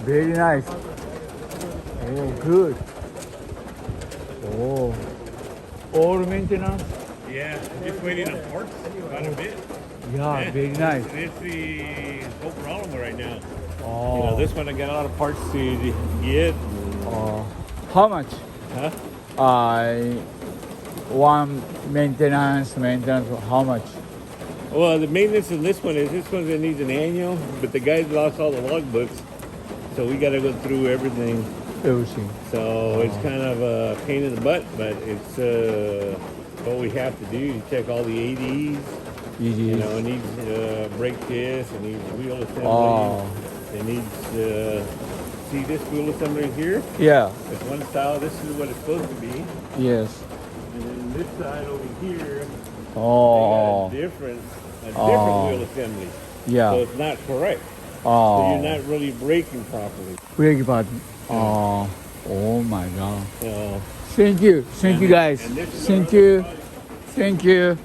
very nice. Oh, good. Oh, all maintenance. Yeah, just waiting on parts quite a bit. Yeah, very nice. It's the whole problem right now. Oh, You know, this one I got a lot of parts to get. how much? Huh? One maintenance. How much? Well, the maintenance in this one that needs an annual, but the guys lost all the logbooks, so we got to go through everything. Everything. So it's kind of a pain in the butt, but it's what we have to do. You check all the ADs. You know, it needs brake disc, it needs wheel assembly. Oh. It needs, see this wheel assembly here? Yeah. It's one style. This is what it's supposed to be. Yes. And then this side over here, Oh. they got a different wheel assembly. Yeah. So it's not correct. So Oh. you're not really braking properly. Brake button. Oh. Oh my God. So, Thank you. Thank you guys. and this is Thank our you. other project. Thank you.